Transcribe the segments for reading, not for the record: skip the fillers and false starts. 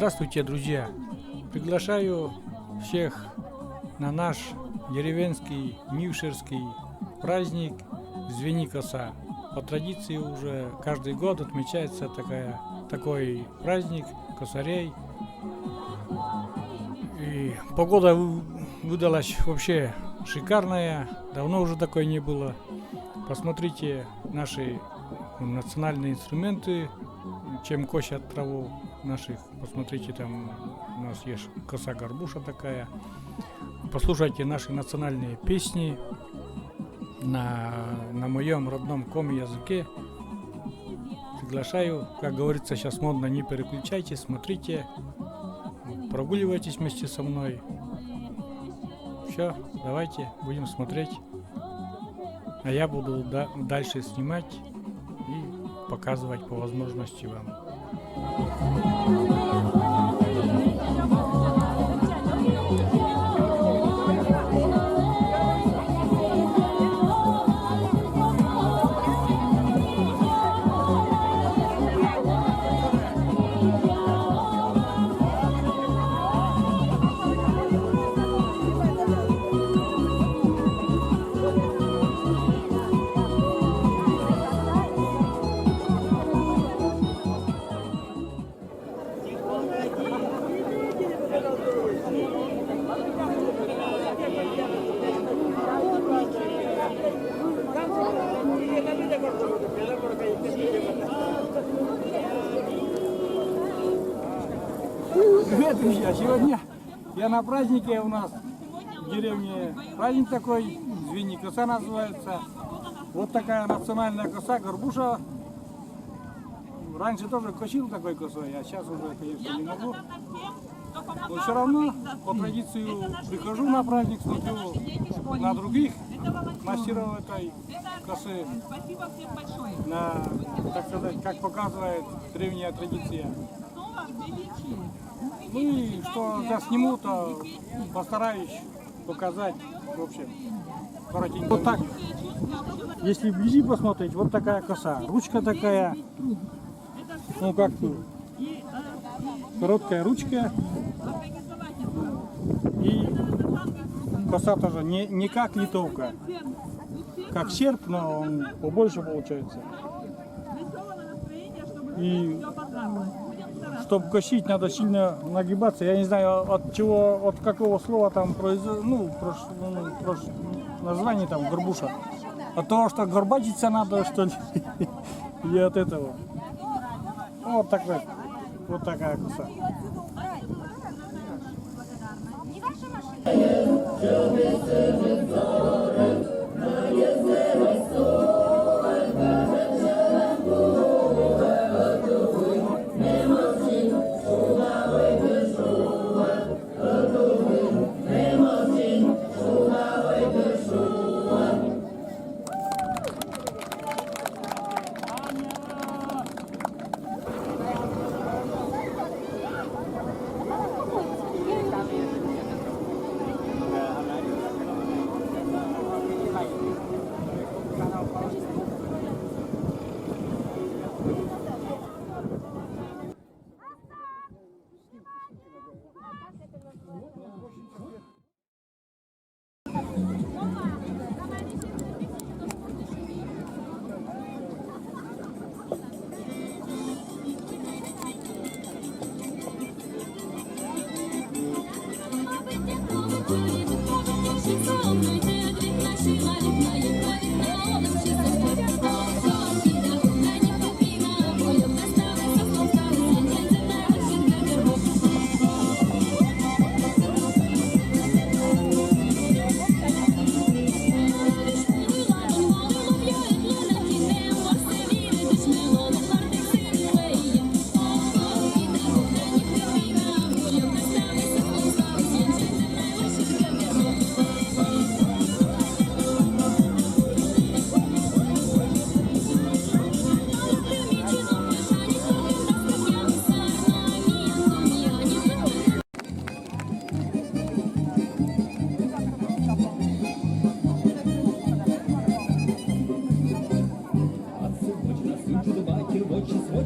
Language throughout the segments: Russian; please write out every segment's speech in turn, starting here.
Здравствуйте, друзья! Приглашаю всех на наш деревенский Мившерский праздник «Звени коса». По традиции уже каждый год отмечается такой праздник косарей. И погода выдалась вообще шикарная, давно уже такой не было. Посмотрите наши национальные инструменты, чем косят траву наших. Посмотрите, там у нас есть коса-горбуша такая. Послушайте наши национальные песни на моем родном коми-языке. Приглашаю, как говорится, сейчас модно, не переключайтесь, смотрите, прогуливайтесь вместе со мной. Все, давайте будем смотреть. А я буду дальше снимать и показывать по возможности вам. Привет, друзья! Сегодня я на празднике у нас в деревне. Праздник такой, «Звени коса» называется. Вот такая национальная коса, горбуша. Раньше тоже косил такой косой, а сейчас уже, конечно, не могу. Но все равно по традиции прихожу на праздник, смотрю на других мастеров этой косы. Так сказать, как показывает древняя традиция. Ну и что засниму, то постараюсь показать, в общем, коротенько. Вот так, если вблизи посмотреть, вот такая коса, ручка такая, ну как тут, короткая ручка, и коса тоже не как литовка, как серп, но он побольше получается. И чтобы косить, надо сильно нагибаться. Я не знаю, от какого слова там название там горбуша. От того, что горбатиться надо, что ли, или от этого. Вот такая коса.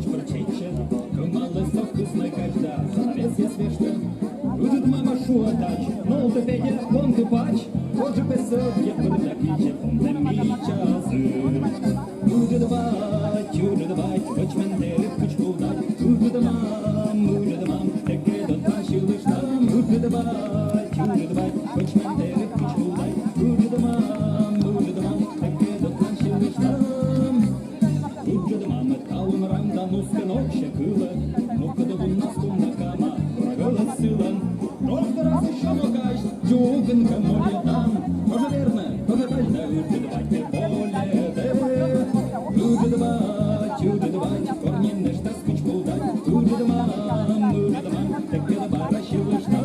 прочече, крумала совку знай кажда, занавес є свежда. Будет мама шуатач, но ты педя, он ты пач, вот же песок, я поддакиче, он ты мичазы. Будет давать, хоть мендеры, хоть кудать, будет мам, таке до таши лиш там, будет давать, хоть мендеры, хоть кудать, будет мам, таке до таши лиш там. Будет мама, талун рамда, ну скинок ще кила, ну когда у нас кундакама, врагала сила. Просто раз еще ногаш, дюбинка моя там, тоже верно, тоже тайна, будет давать не более, будет давать, корни не что скучку дать, будет давать, так это баращила что.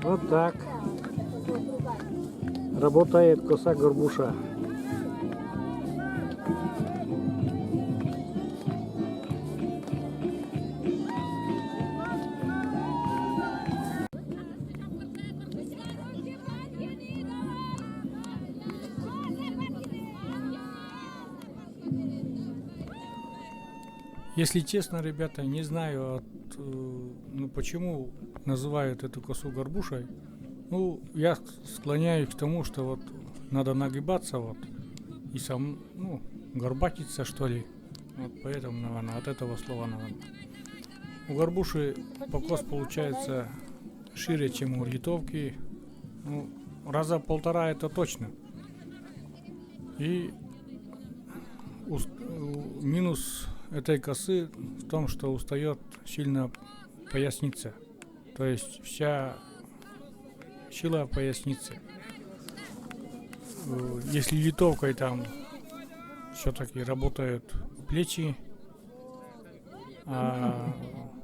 Вот так работает коса горбуша. Если честно, ребята, не знаю, почему называют эту косу горбушей. Ну, я склоняюсь к тому, что вот надо нагибаться вот и горбатиться, что ли. Вот поэтому, наверное, от этого слова, наверное. У горбуши покос получается шире, чем у литовки. Ну, раза полтора это точно. И минус этой косы в том, что устает сильно поясница. То есть вся сила поясницы. Если литовкой там все-таки работают плечи, а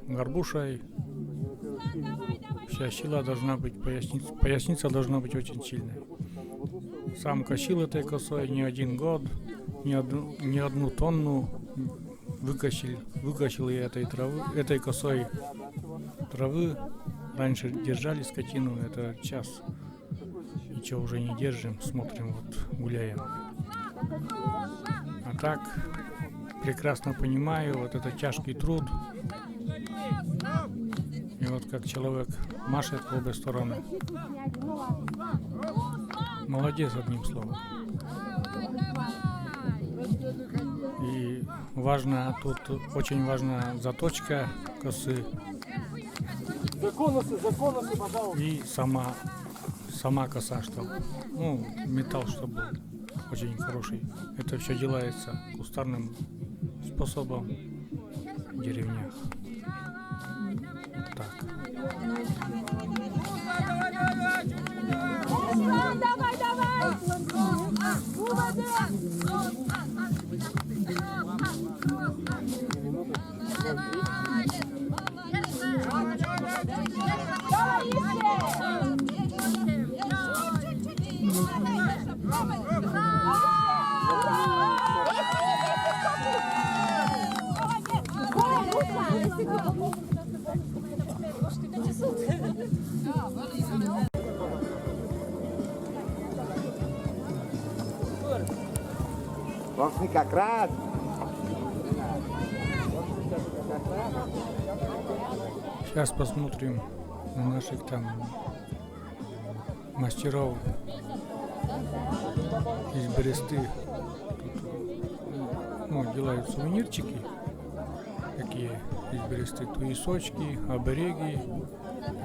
горбушей вся сила должна быть поясница должна быть очень сильной. Сам косил этой косой не один год, не одну тонну выкосил я этой косой травы. Раньше держали скотину, это час. Ничего уже не держим, смотрим, вот гуляем. А так, прекрасно понимаю, вот это тяжкий труд. И вот как человек машет в обе стороны. Молодец, одним словом. И важно, тут очень важна заточка косы. Законосы, пожалуйста. И сама коса, чтобы, металл, чтобы был очень хороший. Это все делается кустарным способом в деревнях. Вот так. Vamos ficar craque? Сейчас посмотрим на наших там мастеров из бересты. Тут, ну, делают сувенирчики такие из бересты, туесочки, обереги,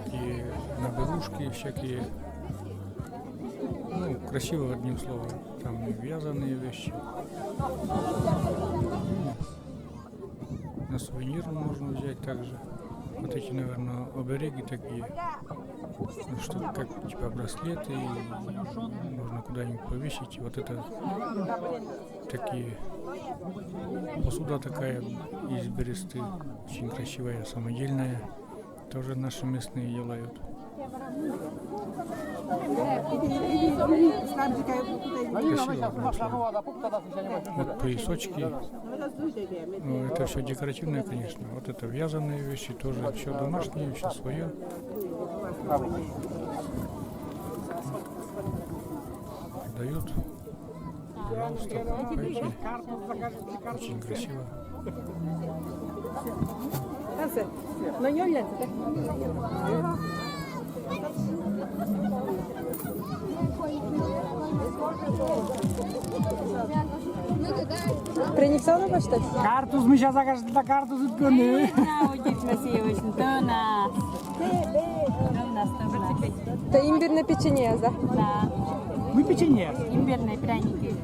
такие наберушки всякие. Ну, красиво, одним словом. Там и вязаные вещи. На сувенир можно взять также. Вот эти, наверное, обереги такие. Ну, что как типа браслеты, и можно куда-нибудь повесить. Вот это такие. Посуда такая из бересты. Очень красивая, самодельная. Тоже наши местные делают. Красиво, вот поясочки. Ну, это все декоративное, конечно. Вот это вязаные вещи, тоже все домашнее, все свое. Дают. Пожалуйста, покупайте. Очень красиво. Принесла на почту? Картуз мы сейчас закажем, на картуз итканы. Очень красиво, очень. Тонас. Это имбирное печенье, да? Да. Мы печенье. Имбирные пряники.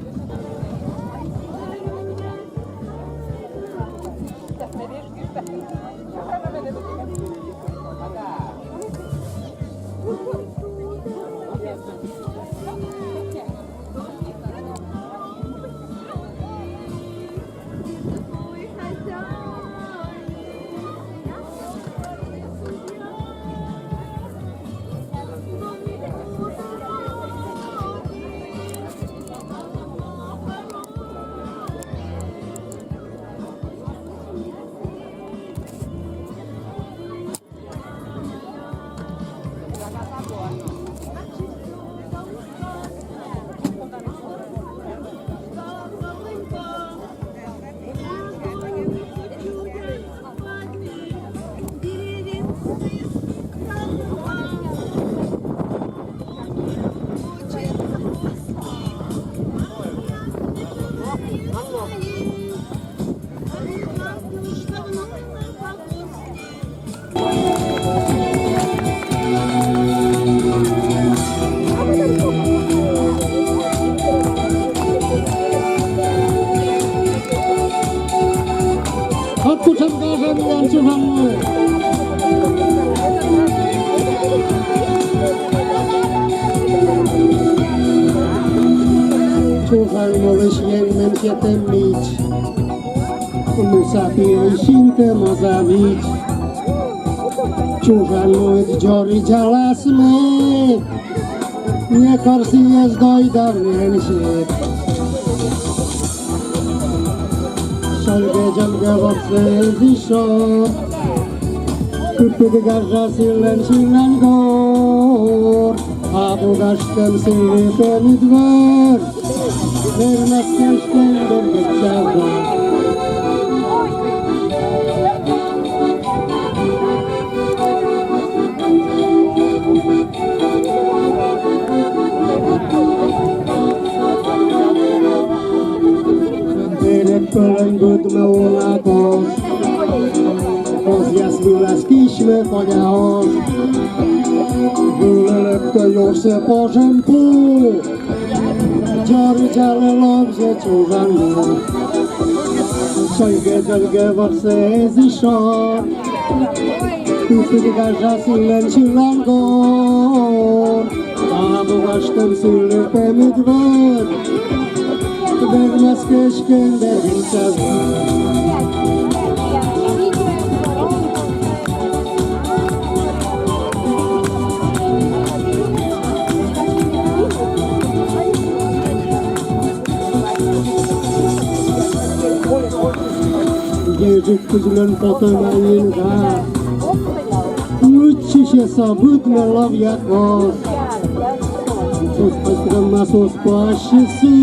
Odpuszczam Jancie Wanu. Tuhan yang mencetemich, musafir shinte mozavich. Tuhan džori jalasme, nekorsi jezdoj davnenšet. Şalge jalge vakse dişor, küpük garja silen şilan gor. Abu gaştem silken idvar, vermez keşken dergecada. Pelenggut meulakos, Ozjas wylaskiśmy chodiaos. Byle to już se pożemku, Dziary dziale lobzie ciużangu. Szojge dżelge worse ziszo, Küfür garza silen şilangor. Abu gaştem sille pemidvar, vermez keşken derdim sevdim. Gecik kızılın potomayınga, Uçişe sabıtma lav yakos. Sos pastrama sos paşısı,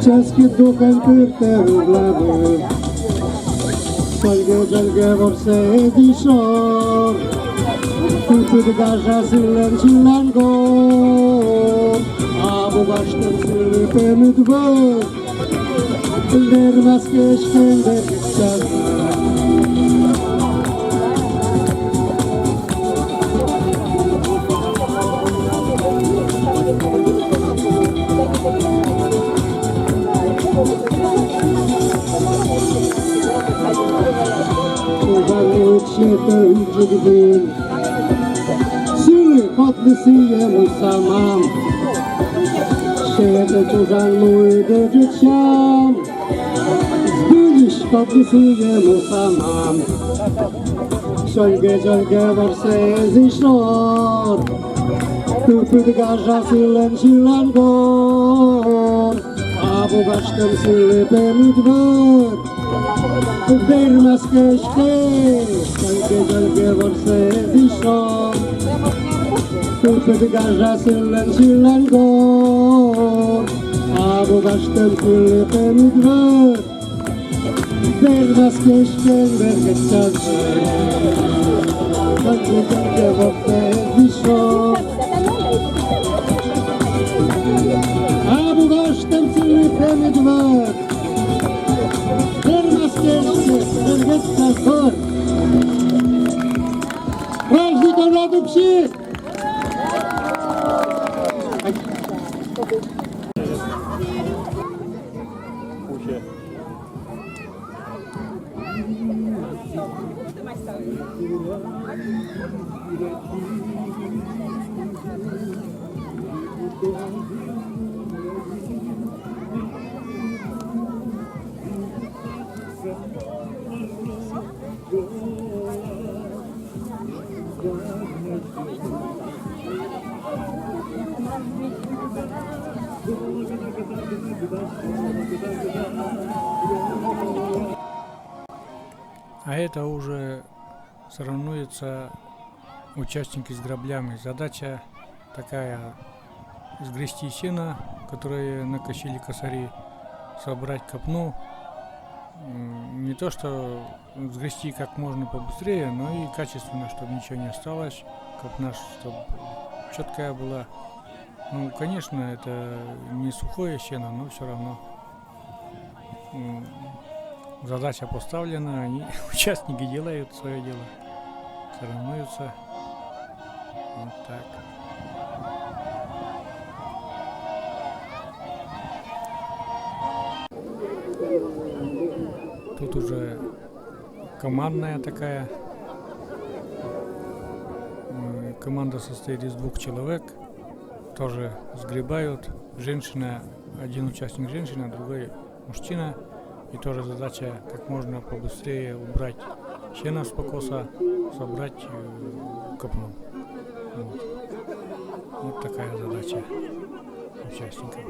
Český duchem pyrte v hlavě. Solge jölge vorse dişor Tüpüd gaja sillen çillen go Abu baştım sürüpe müdvör Dermez keşken dergitsen Uzanlık şete ücüdün Sürü patlısiye musamam Şete tuzanlığı döcütşam Zbüliş patlısiye musamam Şölge jölge vorse zişor Tüpüd gaja sillen çillen gor Abu baştım sürüpe müdvör Vermez keşke Gölge vorse dişon Tüpüd gaja sillen çillen gor Abu baştım sürüpe müdvör Vermez keşke vergitsen Gölge vorse dişon Abu baştım sürüpe müdvör Vermez keşke vergitsen sor Prazdnik narodu psi А это уже соревнуются участники с граблями. Задача такая: сгрести сено, которое накосили косари, собрать копну. Не то что сгрести как можно побыстрее, но и качественно, чтобы ничего не осталось. Копна, чтобы четкая была. Ну, конечно, это не сухое сено, но все равно задача поставлена, они, участники, делают свое дело, соревнуются. Вот так. Тут уже командная такая. Команда состоит из 2 человек. Тоже сгребают. Женщина, один участник женщина, другой мужчина. И тоже задача как можно побыстрее убрать сено с покоса, собрать копну. Вот такая задача участников.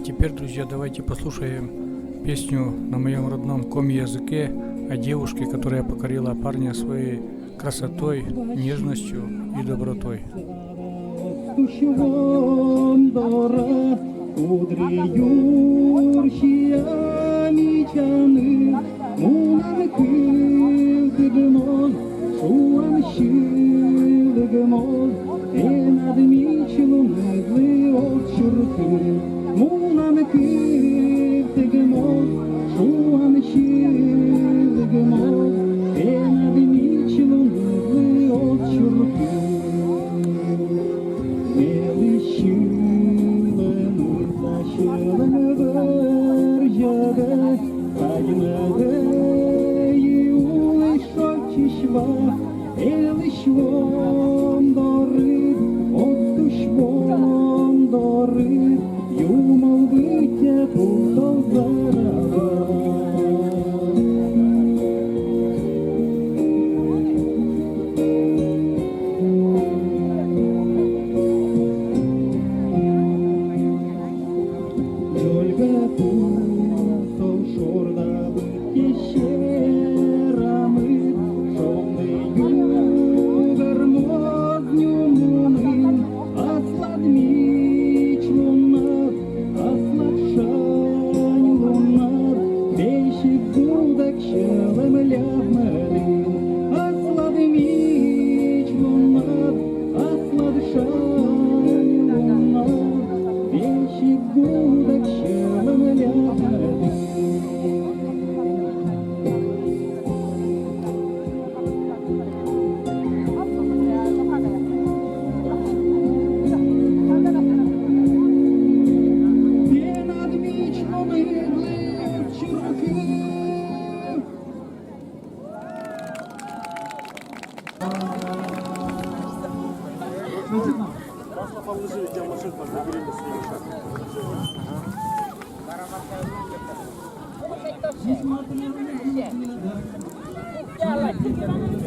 Теперь, друзья, давайте послушаем песню на моем родном коми-языке о девушке, которая покорила парня своей красотой, нежностью и добротой. остущвондора, кудреюрщиями чаны, мунан кылдыгмоз, шуан щылдыгмоз, над мичлумызлы от чурты, мунан кылдыгмоз, шуан щылдыгмоз, над мичлумызлы от чурты.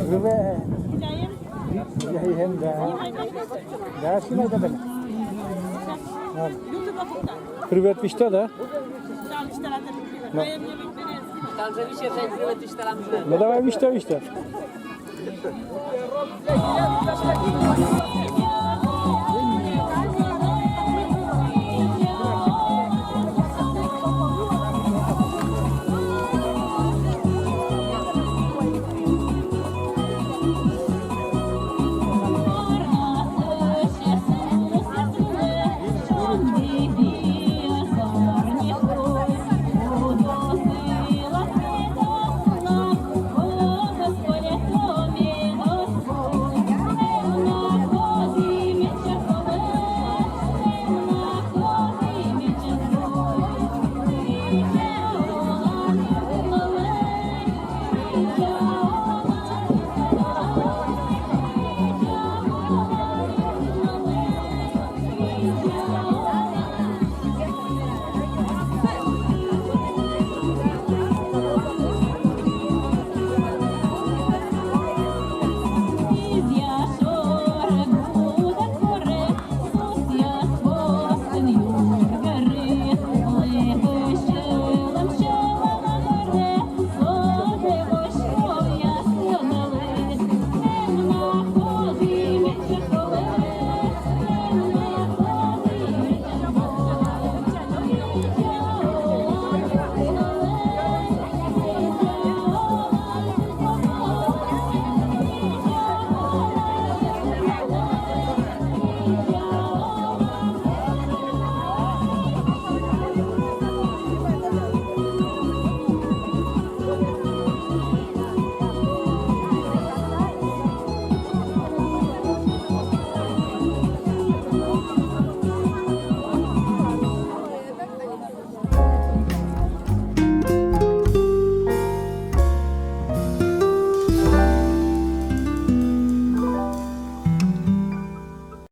Живе. Я їм, да. Да, снимай это. Привет, вы что, да? Ну давай, вы что? Yeah.